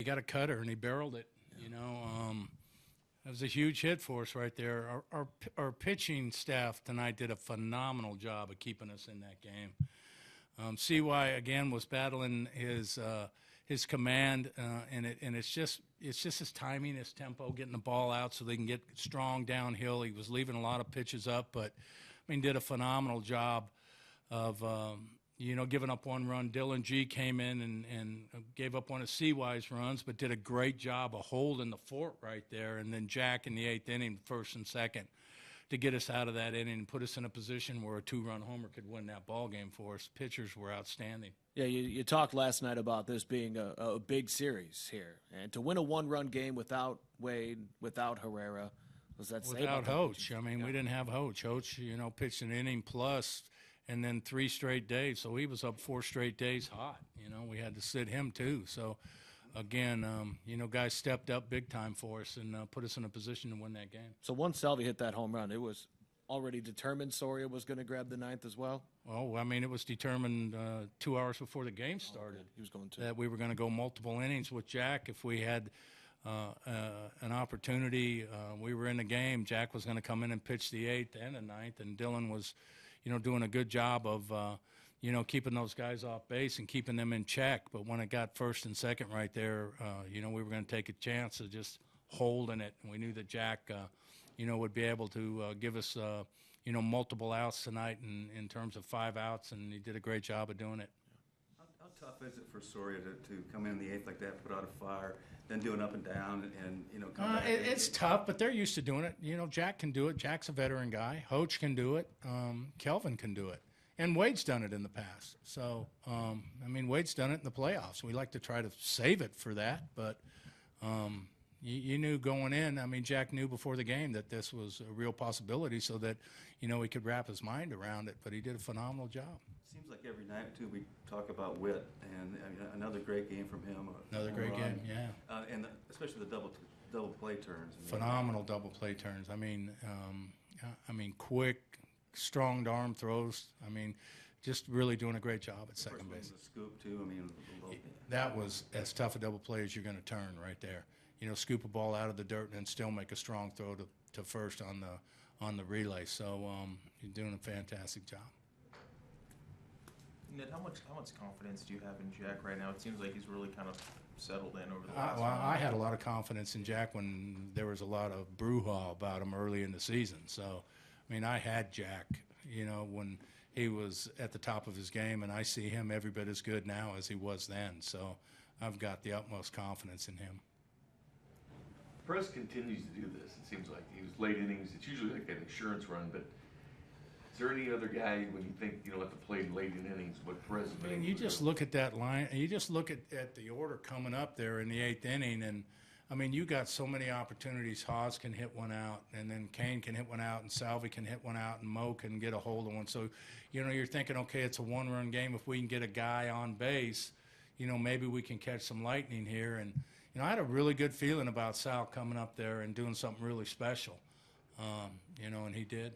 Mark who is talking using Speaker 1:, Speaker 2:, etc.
Speaker 1: got a cutter, and he barreled it. That was a huge hit for us right there. Our pitching staff tonight did a phenomenal job of keeping us in that game. CY again was battling his command, and it's just his timing, his tempo, getting the ball out so they can get strong downhill. He was leaving a lot of pitches up, but did a phenomenal job of giving up one run. Dylan G came in and gave up one of CY's runs, but did a great job of holding the fort right there. And then Jack in the 8th inning, first and second, to get us out of that inning and put us in a position where a 2-run homer could win that ball game for us. Pitchers were outstanding.
Speaker 2: Yeah, you talked last night about this being a big series here. And to win a 1-run game without Wade, without Herrera, was that
Speaker 1: without Hoach. We didn't have Hoach. Hoach, pitched an inning plus and then 3 straight days. So he was up 4 straight days hot. We had to sit him too. So, again, guys stepped up big time for us and put us in a position to win that game.
Speaker 2: So once Salvi hit that home run, it was already determined Soria was going to grab the 9th as well?
Speaker 1: Well, it was determined 2 hours before the game started.
Speaker 2: He was going to.
Speaker 1: That we were going to go multiple innings with Jack. If we had an opportunity, we were in the game. Jack was going to come in and pitch the 8th and the 9th, and Dylan was doing a good job of, keeping those guys off base and keeping them in check. But when it got first and second right there, we were going to take a chance of just holding it. And we knew that Jack, would be able to give us, multiple outs tonight in terms of 5 outs, and he did a great job of doing it.
Speaker 3: How tough is it for Soria to come in the 8th like that, put out a fire, then do an up and down, and come back?
Speaker 1: It's tough, but they're used to doing it. Jack can do it. Jack's a veteran guy. Hoach can do it. Kelvin can do it. And Wade's done it in the past. So, Wade's done it in the playoffs. We like to try to save it for that, but you knew going in. Jack knew before the game that this was a real possibility so that, he could wrap his mind around it, but he did a phenomenal job.
Speaker 3: Seems like every night, too, we talk about Witt, and another great game from him.
Speaker 1: Another great game, yeah.
Speaker 3: And especially the double play turns.
Speaker 1: Phenomenal double play turns. Quick, strong arm throws. Just really doing a great job at second base.
Speaker 3: The scoop, too.
Speaker 1: That was as tough a double play as you're going to turn right there. Scoop a ball out of the dirt and then still make a strong throw to first on the relay. So you're doing a fantastic job.
Speaker 4: Ned, how much confidence do you have in Jack right now? It seems like he's really kind of settled in over the last
Speaker 1: I had a lot of confidence in Jack when there was a lot of brouhaha about him early in the season. So, I had Jack, when he was at the top of his game, and I see him every bit as good now as he was then. So I've got the utmost confidence in him.
Speaker 5: Perez continues to do this. It seems like he was late innings. It's usually like an insurance run, but is there any other guy when you think, at the plate late in innings, what Perez has been able to do?
Speaker 1: You just look at that line, and you just look at the order coming up there in the 8th inning, and, you got so many opportunities. Haas can hit one out, and then Kane can hit one out, and Salvi can hit one out, and Mo can get a hold of one. So, you're thinking, okay, it's a 1-run game. If we can get a guy on base, maybe we can catch some lightning here. And, I had a really good feeling about Sal coming up there and doing something really special, and he did.